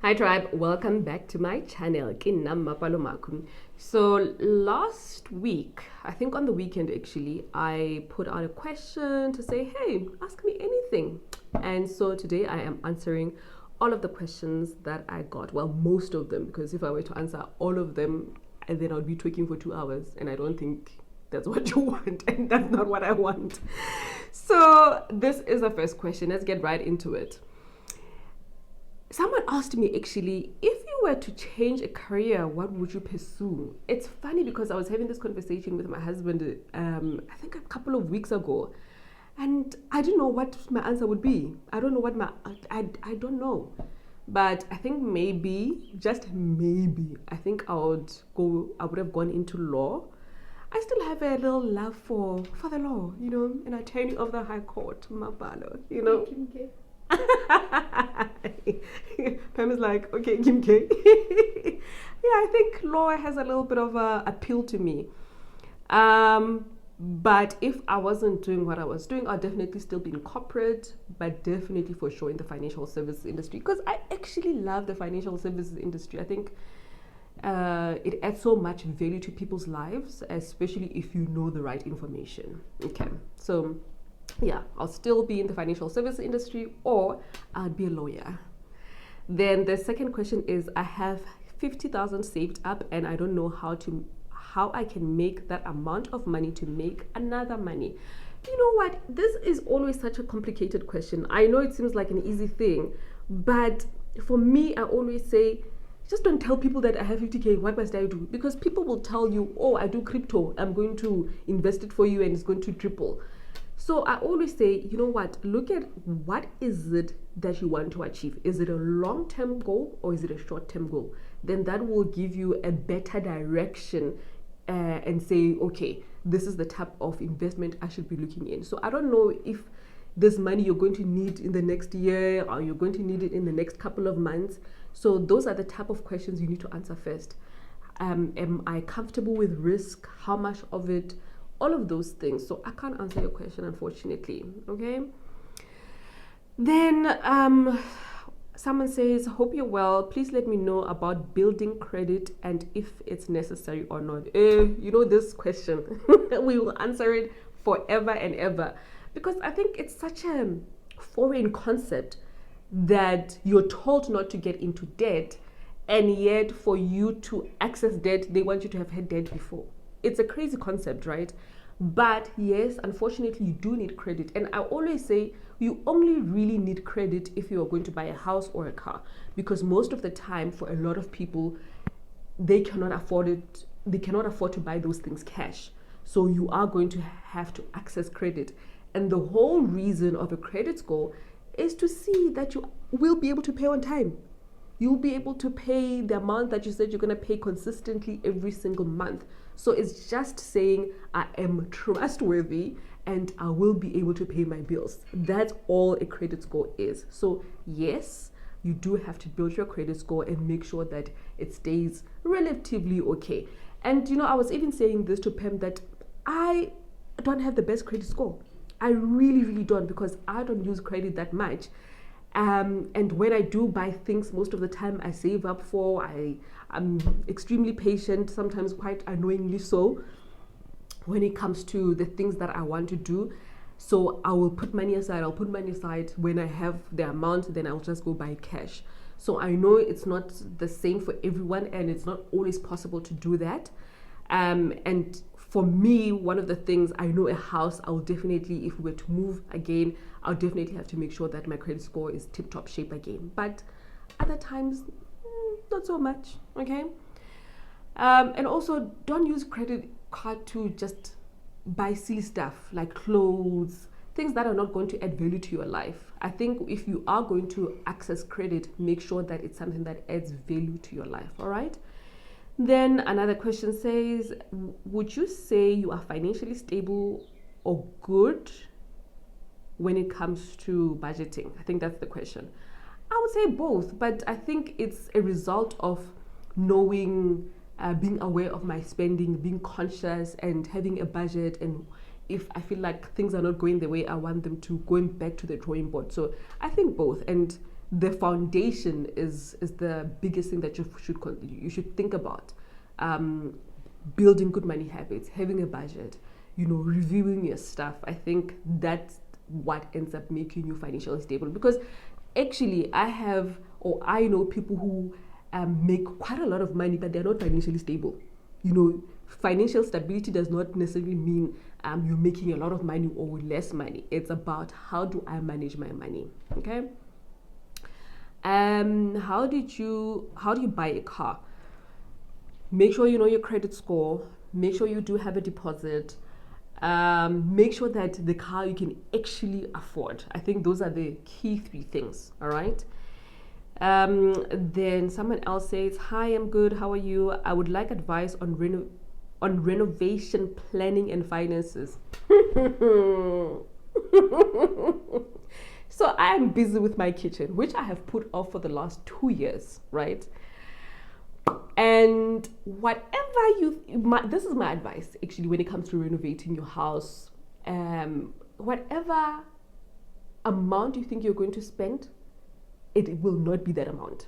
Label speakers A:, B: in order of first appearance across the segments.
A: Hi tribe, welcome back to my channel. So last week, I think on the weekend actually, I put out a question to say, hey, ask me anything. And so today I am answering all of the questions that I got. Well, most of them, because if I were to answer all of them, and then I would be talking for 2 hours, and I don't think that's what you want, and that's not what I want. So this is the first question. Let's get right into it. Someone asked me actually, if you were to change a career, what would you pursue? It's funny because I was having this conversation with my husband, I think a couple of weeks ago, and I didn't know what my answer would be. I don't know what I don't know. But I think maybe, just maybe, I think I would have gone into law. I still have a little love for the law, an attorney of the High Court, Mabalo, Pam is like, okay, Kim K. Yeah, I think law has a little bit of appeal to me. But if I wasn't doing what I was doing, I'd definitely still be in corporate, but definitely for sure in the financial services industry, because I actually love the financial services industry. I think it adds so much value to people's lives, especially if you know the right information. Okay, so yeah, I'll still be in the financial service industry, or I'll be a lawyer. Then the second question is, I have 50,000 saved up and I don't know how I can make that amount of money to make another money. You know what? This is always such a complicated question. I know it seems like an easy thing, but for me, I always say, just don't tell people that I have 50K, what must I do? Because people will tell you, oh, I do crypto, I'm going to invest it for you and it's going to triple. So I always say, you know what, look at what is it that you want to achieve. Is it a long-term goal or is it a short-term goal? Then that will give you a better direction and say, okay, this is the type of investment I should be looking in. So I don't know if this money you're going to need in the next year or you're going to need it in the next couple of months. So those are the type of questions you need to answer first. Am I comfortable with risk? How much of it? All of those things. So I can't answer your question, unfortunately. Okay. Then someone says, hope you're well. Please let me know about building credit and if it's necessary or not. This question, we will answer it forever and ever, because I think it's such a foreign concept that you're told not to get into debt, and yet for you to access debt, they want you to have had debt before. It's a crazy concept, right? But yes, unfortunately, you do need credit. And I always say you only really need credit if you are going to buy a house or a car, because most of the time, for a lot of people, they cannot afford it. They cannot afford to buy those things cash. So you are going to have to access credit. And the whole reason of a credit score is to see that you will be able to pay on time. You'll be able to pay the amount that you said you're going to pay consistently every single month. So it's just saying, I am trustworthy and I will be able to pay my bills. That's all a credit score is. So yes, you do have to build your credit score and make sure that it stays relatively okay. And I was even saying this to Pam, that I don't have the best credit score. I really, really don't, because I don't use credit that much. And when I do buy things, most of the time I save up for. I'm extremely patient, sometimes quite annoyingly so, when it comes to the things that I want to do. So I will put money aside. I'll put money aside. When I have the amount, then I'll just go buy cash. So I know it's not the same for everyone, and it's not always possible to do that. And for me, one of the things, I know a house, I'll definitely, if we were to move again, I'll definitely have to make sure that my credit score is tip-top shape again. But other times, not so much, okay? And also, don't use credit card to just buy silly stuff like clothes, things that are not going to add value to your life. I think if you are going to access credit, make sure that it's something that adds value to your life, all right? Then another question says, would you say you are financially stable or good when it comes to budgeting? I think that's the question. I would say both, but I think it's a result of knowing, being aware of my spending, being conscious and having a budget, and if I feel like things are not going the way I want them to, going back to the drawing board. So I think both. And the foundation is the biggest thing that you should think about. Building good money habits, having a budget, reviewing your stuff. I think that's what ends up making you financially stable. Because actually, I know people who make quite a lot of money, but they're not financially stable. Financial stability does not necessarily mean you're making a lot of money or less money. It's about, how do I manage my money? Okay. How do you buy a car? Make sure you know your credit score. Make sure you do have a deposit. Make sure that the car you can actually afford. I think those are the key 3 things. All right. Then someone else says, "Hi, I'm good. How are you? I would like advice on renovation planning and finances." So I am busy with my kitchen, which I have put off for the last 2 years, right? And this is my advice actually when it comes to renovating your house. Whatever amount you think you're going to spend, it will not be that amount.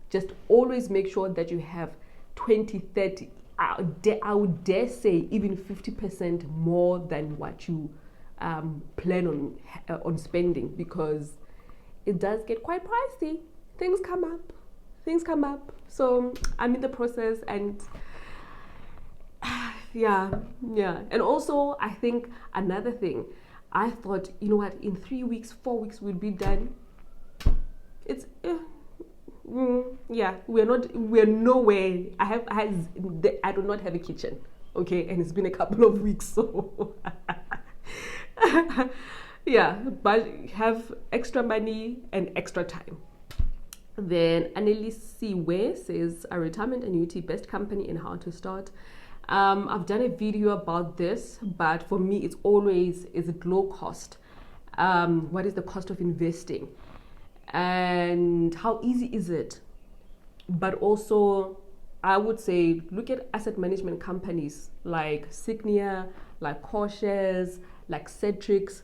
A: Just always make sure that you have 20, 30, I would dare say even 50% more than what you plan on spending, because it does get quite pricey. Things come up. So I'm in the process, and yeah. And also, I think another thing, I thought, what, in 3 weeks, 4 weeks we'll be done. It's we're nowhere. I do not have a kitchen, okay, and it's been a couple of weeks, so yeah, but have extra money and extra time. Then Annalise Siwe says, "A retirement annuity, best company and how to start." I've done a video about this, but for me it's always, is it low cost? What is the cost of investing? And how easy is it? But also, I would say, look at asset management companies like Signia, like Cautious, like Cetrix.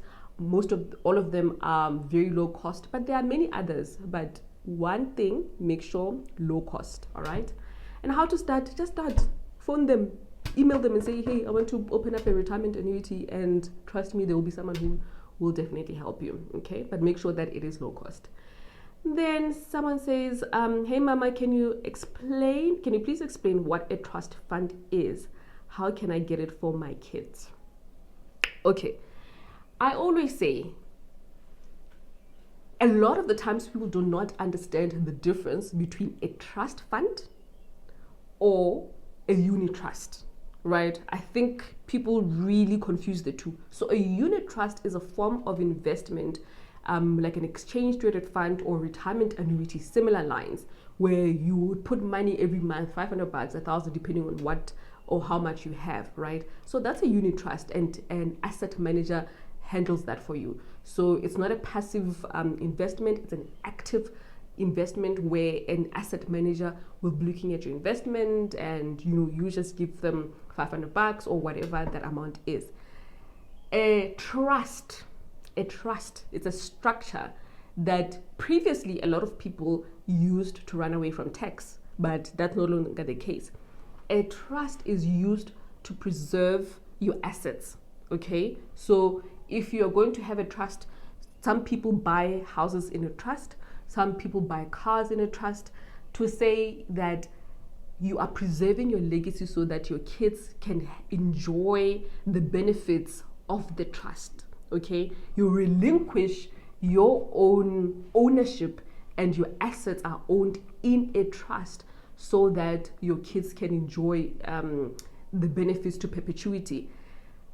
A: All of them are very low cost, but there are many others. But one thing, make sure low cost. All right. And how to start? Just start. Phone them, email them, and say, "Hey, I want to open up a retirement annuity," and trust me, there will be someone who will definitely help you. Okay, but make sure that it is low cost. Then someone says, "Hey Mama, can you please explain what a trust fund is? How can I get it for my kids?" Okay, I always say, a lot of the times people do not understand the difference between a trust fund or a Unitrust, right? I think people really confuse the two. So a Unitrust is a form of investment, like an exchange traded fund or retirement annuity, similar lines, where you would put money every month, $500, $1,000, depending on what or how much you have, right? So that's a Unitrust, and an asset manager handles that for you. So it's not a passive investment, it's an active investment where an asset manager will be looking at your investment, and you just give them $500 or whatever that amount is. A trust, it's a structure that previously a lot of people used to run away from tax, but that's no longer the case. A trust is used to preserve your assets, okay? So if you're going to have a trust, some people buy houses in a trust, some people buy cars in a trust, to say that you are preserving your legacy so that your kids can enjoy the benefits of the trust, okay? You relinquish your own ownership and your assets are owned in a trust so that your kids can enjoy the benefits to perpetuity.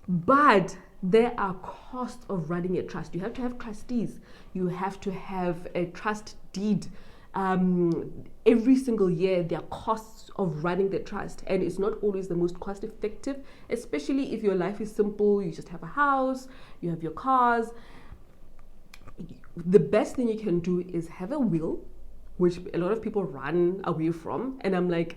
A: But there are costs of running a trust. You have to have trustees. You have to have a trust deed. Every single year, there are costs of running the trust, and it's not always the most cost effective, especially if your life is simple. You just have a house, you have your cars. The best thing you can do is have a will, which a lot of people run away from. And I'm like,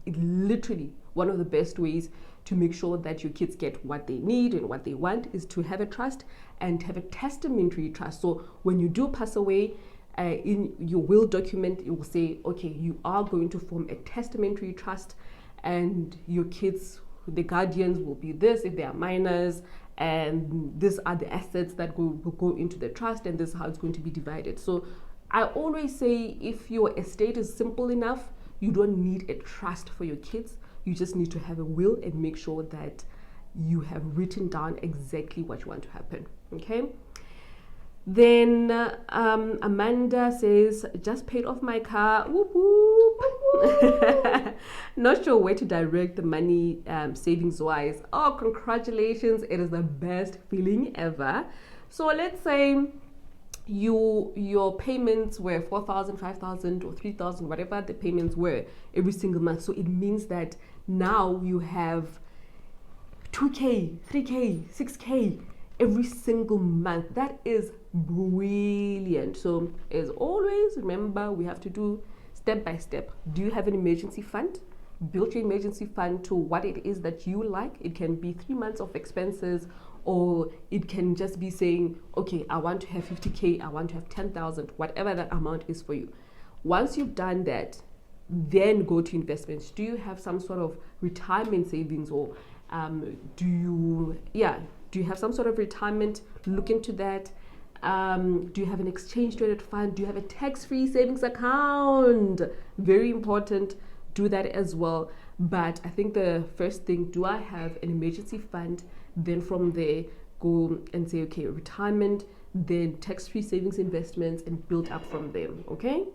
A: literally one of the best ways to make sure that your kids get what they need and what they want is to have a trust and have a testamentary trust. So when you do pass away, in your will document, it will say, okay, you are going to form a testamentary trust, and your kids, the guardians, will be this if they are minors, and these are the assets that will go into the trust, and this is how it's going to be divided. So I always say, if your estate is simple enough, you don't need a trust for your kids. You just need to have a will and make sure that you have written down exactly what you want to happen. Okay. Then Amanda says, just paid off my car. Whoop, whoop. Not sure where to direct the money savings wise. Oh, congratulations. It is the best feeling ever. So let's say your payments were 4,000, 5,000 or 3,000, whatever the payments were every single month. So it means that now you have 2K, 3K, 6K every single month. That is brilliant. So as always, remember, we have to do step by step. Do you have an emergency fund? Build your emergency fund to what it is that you like. It can be 3 months of expenses, or it can just be saying, okay, I want to have 50K, I want to have 10,000, whatever that amount is for you. Once you've done that, then go to investments. Do you have some sort of retirement savings, or do you have some sort of retirement? Look into that. Do you have an exchange traded fund? Do you have a tax-free savings account? Very important. Do that as well. But I think the first thing, do I have an emergency fund? Then from there, go and say, okay, retirement, then tax-free savings investments, and build up from them. Okay.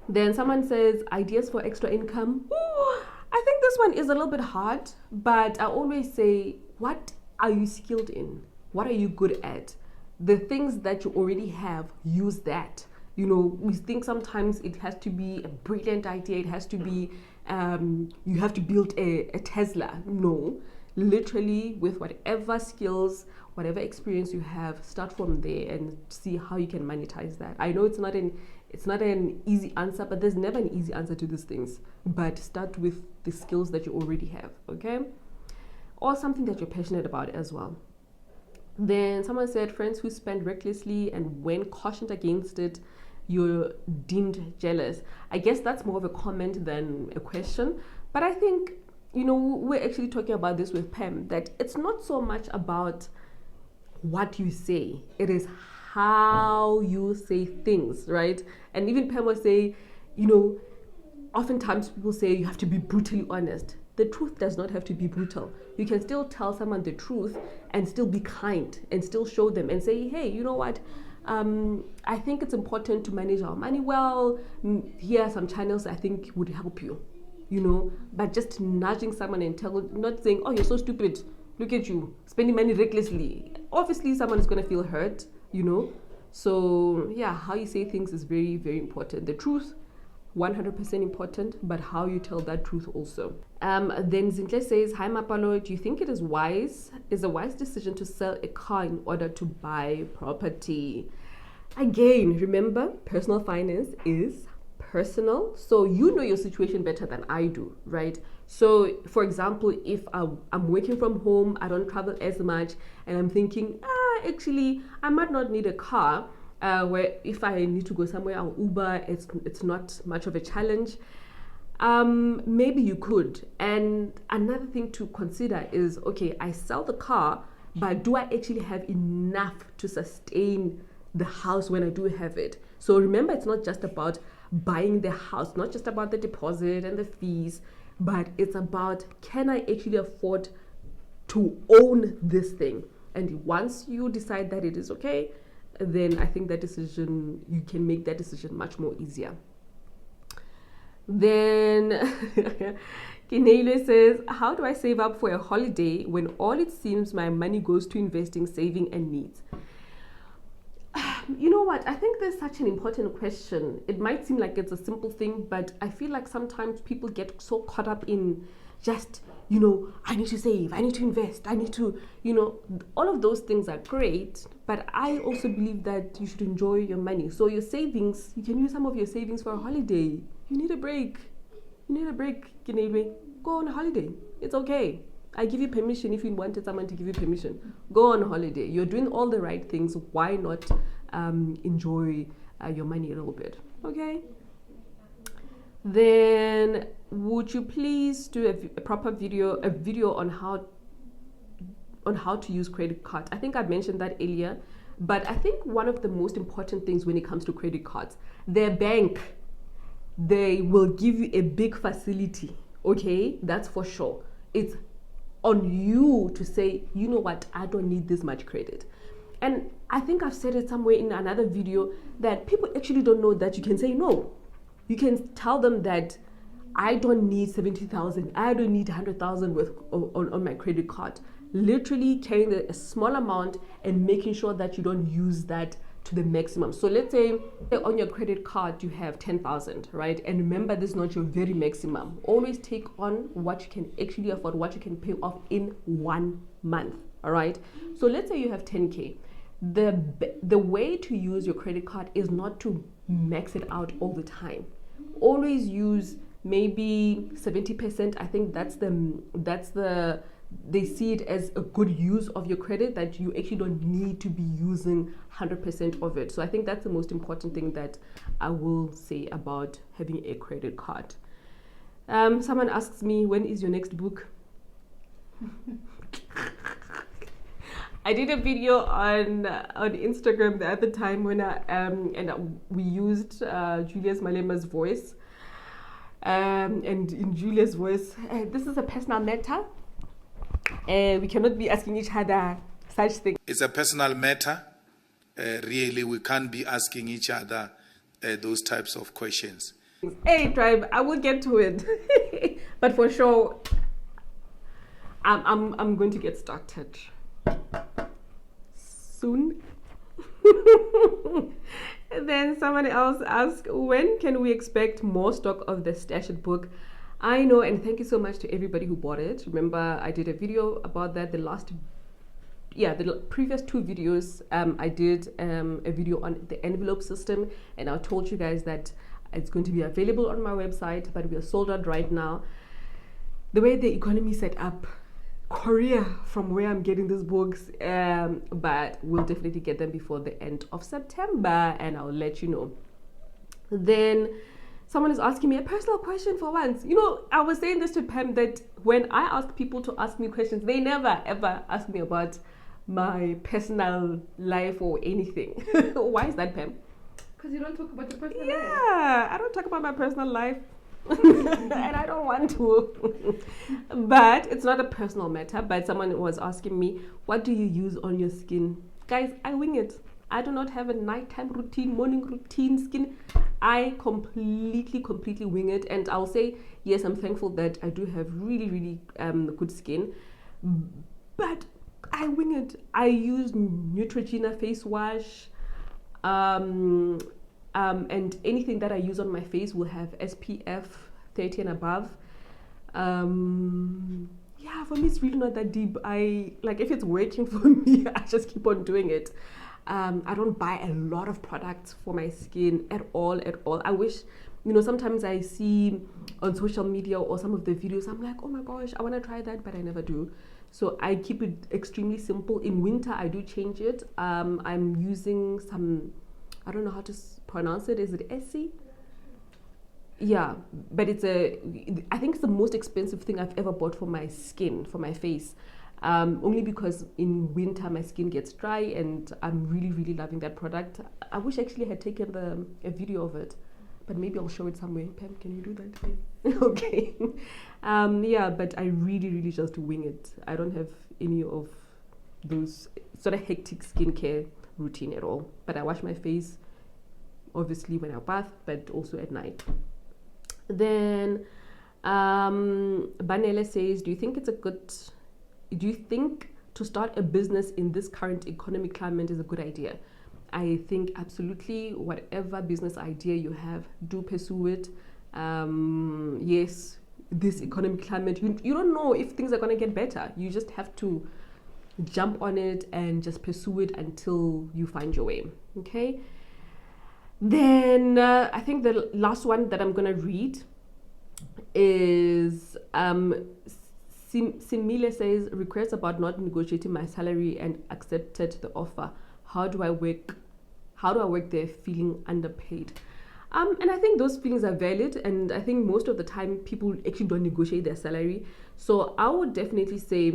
A: Then someone says, ideas for extra income. Ooh, I think this one is a little bit hard, but I always say, what are you skilled in? What are you good at? The things that you already have, use that. You know, we think sometimes it has to be a brilliant idea. It has to be, you have to build a Tesla. No, literally with whatever skills, whatever experience you have, start from there and see how you can monetize that. I know it's not an easy answer, but there's never an easy answer to these things. But start with the skills that you already have, okay? Or something that you're passionate about as well. Then someone said, friends who spend recklessly and when cautioned against it, you're deemed jealous. I guess that's more of a comment than a question. But I think, you know, we're actually talking about this with Pam, that it's not so much about what you say. It is how you say things, right? And even Pam will say, you know, oftentimes people say you have to be brutally honest. The truth does not have to be brutal. You can still tell someone the truth and still be kind and still show them and say, hey, you know what? I think it's important to manage our money well. Here are some channels I think would help you, you know, but just nudging someone and not saying, oh, you're so stupid. Look at you spending money recklessly. Obviously, someone is going to feel hurt, you know. So yeah, how you say things is very, very important. The truth, 100% important, but how you tell that truth also. Then Zintle says, hi Mapalo, do you think it is a wise decision to sell a car in order to buy property? Again, remember, personal finance is personal. So you know your situation better than I do, right? So for example, if I'm working from home, I don't travel as much, and I'm thinking, actually, I might not need a car. Where if I need to go somewhere, I'll Uber. It's not much of a challenge. Maybe you could. And another thing to consider is, okay, I sell the car, but do I actually have enough to sustain the house when I do have it? So remember, it's not just about buying the house, not just about the deposit and the fees, but it's about, can I actually afford to own this thing? And once you decide that it is okay, then I think you can make that decision much more easier. Then Kinele says, how do I save up for a holiday when all it seems my money goes to investing, saving, and needs? You know what? I think there's such an important question. It might seem like it's a simple thing, but I feel like sometimes people get so caught up in just, you know, I need to save, I need to invest, I need to, you know, all of those things are great, but I also believe that you should enjoy your money. So your savings, you can use some of your savings for a holiday. You need a break. Kinele. Go on a holiday. It's okay. I give you permission if you wanted someone to give you permission. Go on holiday. You're doing all the right things. Why not enjoy your money a little bit. Okay. Then would you please do a proper video on how to use credit cards? I think I mentioned that earlier, but I think one of the most important things when it comes to credit cards, their bank, they will give you a big facility. Okay, that's for sure. It's on you to say, you know what, I don't need this much credit. And I think I've said it somewhere in another video that people actually don't know that you can say no. You can tell them that I don't need 70,000, I don't need 100,000 worth on my credit card. Literally carrying a small amount and making sure that you don't use that to the maximum. So let's say on your credit card you have 10,000, right? And remember, this is not your very maximum. Always take on what you can actually afford, what you can pay off in 1 month. All right. So let's say you have 10K. The way to use your credit card is not to max it out all the time. Always use maybe 70%. I think that's the they see it as a good use of your credit, that you actually don't need to be using 100% of it. So I think that's the most important thing that I will say about having a credit card. Someone asks me, when is your next book? I did a video on Instagram the other time when we used Julius Malema's voice. And in Julia's voice, this is a personal matter. We cannot be asking each other such things.
B: It's a personal matter. Really, we can't be asking each other those types of questions.
A: Hey, tribe, I will get to it. But for sure, I'm going to get started soon. Then someone else asked, when can we expect more stock of the Stash It book? I know, and thank you so much to everybody who bought it. Remember, I did a video about that. The previous 2 videos, I did a video on the envelope system, and I told you guys that it's going to be available on my website, but we are sold out right now. The way the economy set up, Korea, from where I'm getting these books, but we'll definitely get them before the end of September, and I'll let you know. Then someone is asking me a personal question for once. You know, I was saying this to Pam, that when I ask people to ask me questions, they never ever ask me about my personal life or anything. Why is that, Pam?
C: Because you don't talk about your personal life.
A: Yeah, I don't talk about my personal life. And I don't want to. But it's not a personal matter. But someone was asking me, what do you use on your skin? Guys, I wing it. I do not have a nighttime routine, morning routine, skin. I completely wing it. And I'll say, yes, I'm thankful that I do have really good skin. But I wing it. I use Neutrogena face wash. And anything that I use on my face will have SPF 30 and above. Yeah, for me it's really not that deep. If it's working for me, I just keep on doing it. I don't buy a lot of products for my skin at all. I wish, sometimes I see on social media or some of the videos, I'm like, oh my gosh, I want to try that, but I never do. So I keep it extremely simple. In winter, I do change it. I'm using some, I don't know how to pronounce it. Is it Essie? Yeah, but I think it's the most expensive thing I've ever bought for my skin, for my face. Only because in winter my skin gets dry, and I'm really loving that product. I wish actually I had taken a video of it, but maybe I'll show it somewhere. Pam, can you do that, please? Okay. Yeah, but I really just wing it. I don't have any of those sort of hectic skincare routine at all. But I wash my face, obviously when I bath, but also at night. Then Banele says, do you think to start a business in this current economic climate is a good idea? I think absolutely. Whatever business idea you have, do pursue it. Yes, this economic climate, you don't know if things are going to get better. You just have to jump on it and just pursue it until you find your way. Okay. Then I think the last one that I'm going to read is Simile says, regrets about not negotiating my salary and accepted the offer. How do I how do I work there feeling underpaid? And I think those feelings are valid, and I think most of the time people actually don't negotiate their salary. So I would definitely say,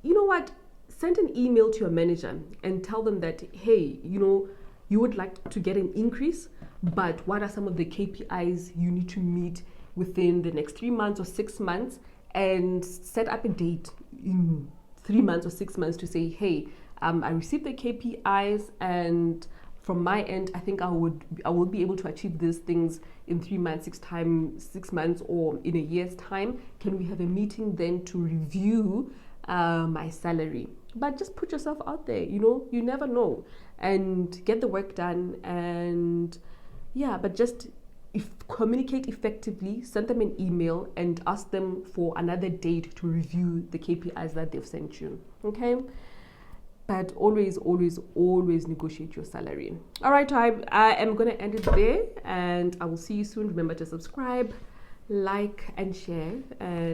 A: you know what, send an email to your manager and tell them that, hey, you would like to get an increase, but what are some of the KPIs you need to meet within the next 3 months or 6 months, and set up a date in 3 months or 6 months to say, hey, I received the KPIs, and from my end, I think I will be able to achieve these things in 3 months, 6 months, or in a year's time. Can we have a meeting then to review my salary? But just put yourself out there, you never know, and get the work done. And yeah, but just communicate effectively, send them an email and ask them for another date to review the KPIs that they've sent you. Okay? But always, always, always negotiate your salary. All right, I am going to end it there, and I will see you soon. Remember to subscribe, like, and share. And